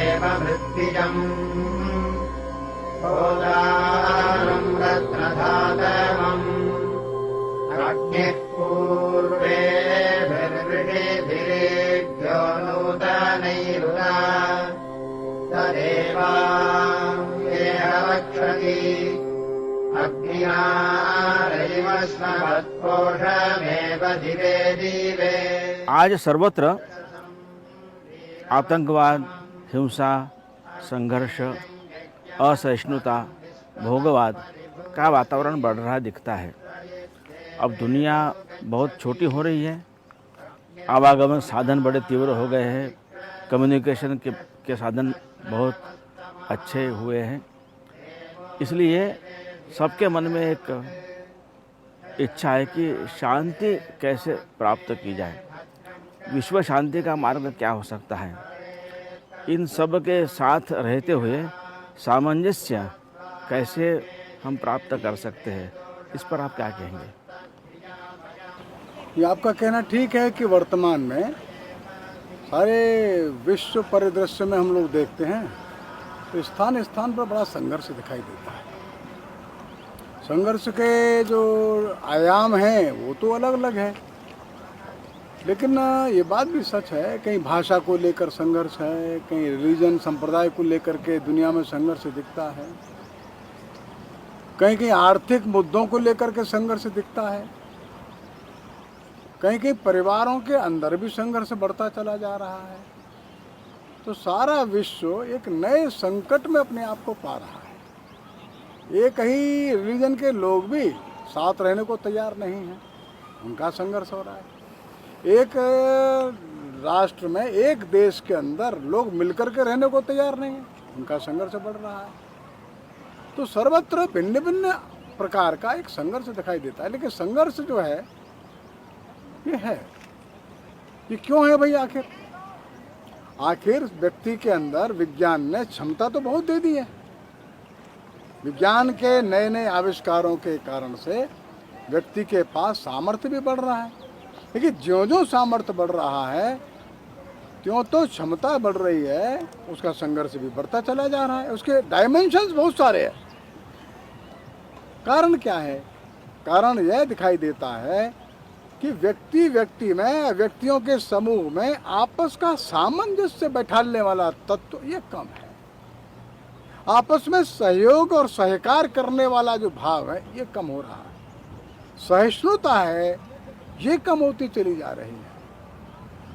देव मृत्तिजम् ओदानं रत्नधातमम् अग्निः पूर्वेभिर्वृषिभिरेभ्यो नूतनैरुना तदेवाङ्गेहवक्षति अग्निनारैवस्मत्कोशमेव दिवे दिवे। आज सर्वत्र आतंकवाद, हिंसा, संघर्ष, असहिष्णुता, भोगवाद का वातावरण बढ़ रहा दिखता है। अब दुनिया बहुत छोटी हो रही है, आवागमन साधन बड़े तीव्र हो गए हैं, कम्युनिकेशन के साधन बहुत अच्छे हुए हैं। इसलिए सबके मन में एक इच्छा है कि शांति कैसे प्राप्त की जाए, विश्व शांति का मार्ग क्या हो सकता है। इन सब के साथ रहते हुए सामंजस्य कैसे हम प्राप्त कर सकते हैं, इस पर आप क्या कहेंगे? ये आपका कहना ठीक है कि वर्तमान में सारे विश्व परिदृश्य में हम लोग देखते हैं तो स्थान स्थान पर बड़ा संघर्ष दिखाई देता है। संघर्ष के जो आयाम हैं वो तो अलग अलग है, लेकिन ये बात भी सच है, कहीं भाषा को लेकर संघर्ष है, कहीं रिलीजन संप्रदाय को लेकर के दुनिया में संघर्ष दिखता है, कहीं कहीं आर्थिक मुद्दों को लेकर के संघर्ष दिखता है, कहीं कहीं परिवारों के अंदर भी संघर्ष बढ़ता चला जा रहा है। तो सारा विश्व एक नए संकट में अपने आप को पा रहा है। एक ही रिलीजन के लोग भी साथ रहने को तैयार नहीं हैं, उनका संघर्ष हो रहा है। एक राष्ट्र में, एक देश के अंदर लोग मिलकर के रहने को तैयार नहीं हैं, उनका संघर्ष बढ़ रहा है। तो सर्वत्र भिन्न भिन्न प्रकार का एक संघर्ष दिखाई देता है। लेकिन संघर्ष जो है ये क्यों है भाई? आखिर व्यक्ति के अंदर विज्ञान ने क्षमता तो बहुत दे दी है। विज्ञान के नए नए आविष्कारों के कारण से व्यक्ति के पास सामर्थ्य भी बढ़ रहा है, लेकिन ज्यों ज्यों सामर्थ्य बढ़ रहा है त्यों तो क्षमता बढ़ रही है, उसका संघर्ष भी बढ़ता चला जा रहा है। उसके डायमेंशंस बहुत सारे हैं। कारण क्या है? कारण यह दिखाई देता है कि व्यक्ति व्यक्ति में, व्यक्तियों के समूह में आपस का सामंजस्य बैठाने वाला तत्व ये कम है। आपस में सहयोग और सहकार करने वाला जो भाव है ये कम हो रहा है। सहिष्णुता है ये कम होती चली जा रही है।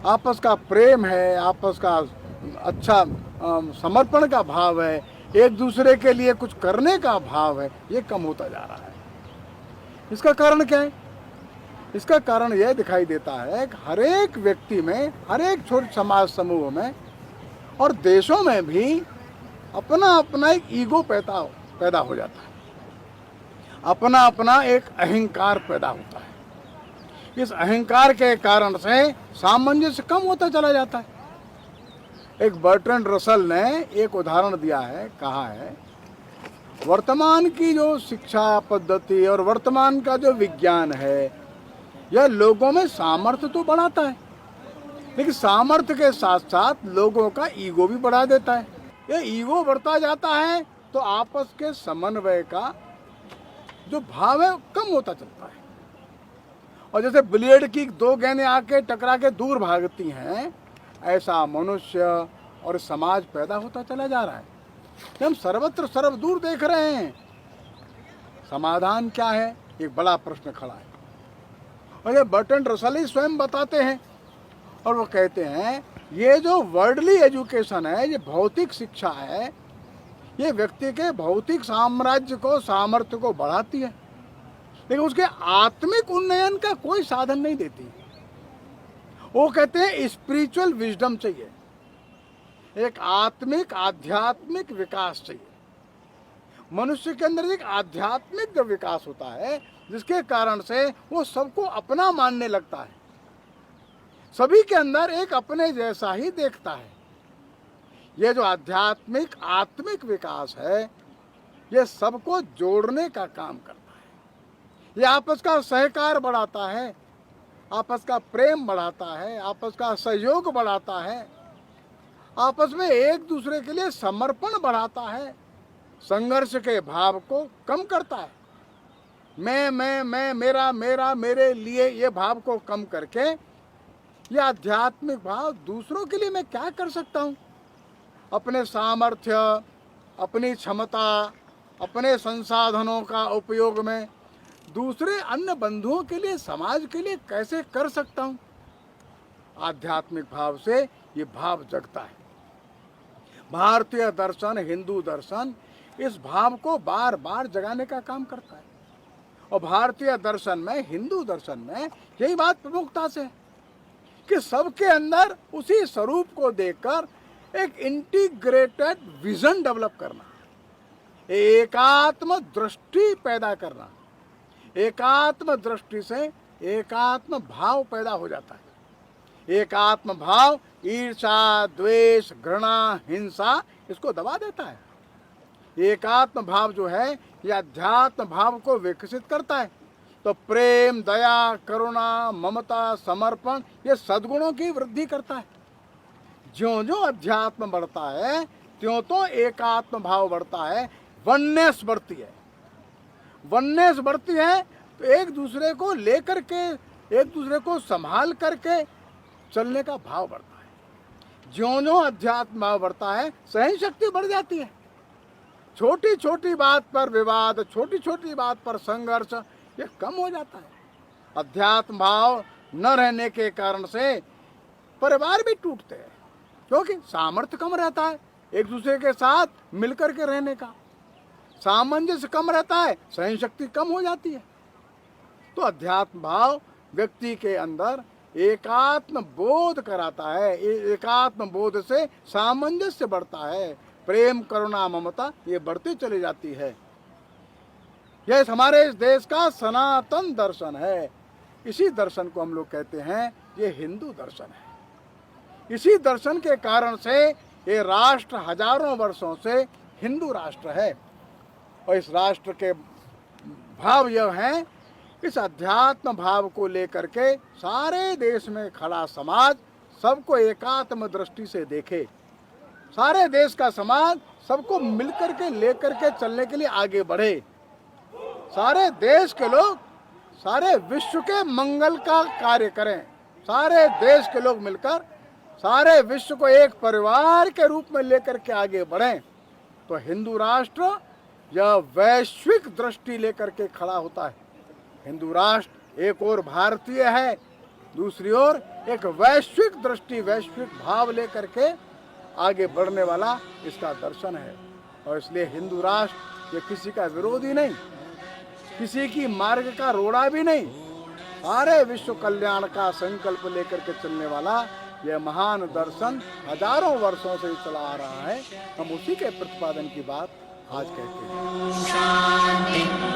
आपस का प्रेम है, आपस का अच्छा समर्पण का भाव है, एक दूसरे के लिए कुछ करने का भाव है, ये कम होता जा रहा है। इसका कारण क्या है? इसका कारण यह दिखाई देता है कि हर एक व्यक्ति में, हर एक छोटे समाज समूह में और देशों में भी अपना अपना एक ईगो पैदा हो जाता है, अपना अपना एक अहंकार पैदा होता है। इस अहंकार के कारण से सामंजस्य कम होता चला जाता है। एक बर्ट्रैंड रसल ने एक उदाहरण दिया है, कहा है वर्तमान की जो शिक्षा पद्धति और वर्तमान का जो विज्ञान है यह लोगों में सामर्थ्य तो बढ़ाता है, लेकिन सामर्थ्य के साथ साथ लोगों का ईगो भी बढ़ा देता है। ये ईगो बढ़ता जाता है तो आपस के समन्वय का जो भाव है कम होता चलता है। और जैसे ब्लेड की दो गेंदें आके टकरा के दूर भागती हैं, ऐसा मनुष्य और समाज पैदा होता चला जा रहा है। हम सर्वत्र सर्वदूर देख रहे हैं। समाधान क्या है? एक बड़ा प्रश्न खड़ा है। और ये बर्ट्रैंड रसल ही स्वयं बताते हैं, और वो कहते हैं ये जो वर्ल्डली एजुकेशन है, ये भौतिक शिक्षा है, ये व्यक्ति के भौतिक साम्राज्य को, सामर्थ्य को बढ़ाती है, लेकिन उसके आत्मिक उन्नयन का कोई साधन नहीं देती। वो कहते हैं स्पिरिचुअल विजडम चाहिए, एक आत्मिक आध्यात्मिक विकास चाहिए। मनुष्य के अंदर एक आध्यात्मिक विकास होता है जिसके कारण से वो सबको अपना मानने लगता है, सभी के अंदर एक अपने जैसा ही देखता है। ये जो आध्यात्मिक आत्मिक विकास है ये सबको जोड़ने का काम करता है, ये आपस का सहकार बढ़ाता है, आपस का प्रेम बढ़ाता है, आपस का सहयोग बढ़ाता है, आपस में एक दूसरे के लिए समर्पण बढ़ाता है, संघर्ष के भाव को कम करता है। मैं, मेरा, मेरा, मेरे लिए ये भाव को कम करके ये आध्यात्मिक भाव दूसरों के लिए मैं क्या कर सकता हूँ, अपने सामर्थ्य, अपनी क्षमता, अपने संसाधनों का उपयोग में दूसरे अन्य बंधुओं के लिए, समाज के लिए कैसे कर सकता हूँ। आध्यात्मिक भाव से ये भाव जगता है। भारतीय दर्शन, हिंदू दर्शन इस भाव को बार बार जगाने का काम करता है। और भारतीय दर्शन में, हिंदू दर्शन में यही बात प्रमुखता से है कि सबके अंदर उसी स्वरूप को देखकर एक इंटीग्रेटेड विजन डेवलप करना, एकात्म दृष्टि पैदा करना। एकात्म दृष्टि से एकात्म भाव पैदा हो जाता है। एकात्म भाव ईर्ष्या, द्वेष, घृणा, हिंसा इसको दबा देता है। एकात्म भाव जो है ये अध्यात्म भाव को विकसित करता है। तो प्रेम, दया, करुणा, ममता, समर्पण ये सद्गुणों की वृद्धि करता है। ज्यों ज्यों अध्यात्म बढ़ता है त्यों तो एकात्म भाव बढ़ता है, वननेस बढ़ती है। वननेस बढ़ती है तो एक दूसरे को लेकर के, एक दूसरे को संभाल करके चलने का भाव बढ़ता है। ज्यों ज्यों अध्यात्म भाव बढ़ता है सहन शक्ति बढ़ जाती है। छोटी छोटी बात पर विवाद, छोटी छोटी बात पर संघर्ष ये कम हो जाता है। अध्यात्म भाव न रहने के कारण से परिवार भी टूटते हैं, क्योंकि सामर्थ्य कम रहता है एक दूसरे के साथ मिलकर के रहने का, सामंजस्य कम रहता है, सहन शक्ति कम हो जाती है। तो अध्यात्म भाव व्यक्ति के अंदर एकात्म बोध कराता है। एकात्म बोध से सामंजस्य बढ़ता है, प्रेम, करुणा, ममता ये बढ़ती चली जाती है। यह हमारे इस देश का सनातन दर्शन है। इसी दर्शन को हम लोग कहते हैं ये हिंदू दर्शन है। इसी दर्शन के कारण से ये राष्ट्र हजारों वर्षों से हिंदू राष्ट्र है। और इस राष्ट्र के भाव यह हैं, इस अध्यात्म भाव को लेकर के सारे देश में खड़ा समाज सबको एकात्म दृष्टि से देखे। सारे देश का समाज सबको मिलकर के लेकर के चलने के लिए आगे बढ़े। सारे देश के लोग सारे विश्व के मंगल का कार्य करें। सारे देश के लोग मिलकर सारे विश्व को एक परिवार के रूप में लेकर के आगे बढ़ें। तो हिंदू राष्ट्र यह वैश्विक दृष्टि लेकर के खड़ा होता है। हिंदू राष्ट्र एक ओर भारतीय है, दूसरी ओर एक वैश्विक दृष्टि, वैश्विक भाव लेकर के आगे बढ़ने वाला इसका दर्शन है। और इसलिए हिंदू राष्ट्र ये किसी का विरोधी नहीं, किसी की मार्ग का रोड़ा भी नहीं, सारे विश्व कल्याण का संकल्प लेकर के चलने वाला यह महान दर्शन हजारों वर्षों से चला आ रहा है। हम उसी के प्रतिपादन की बात आज कहते हैं।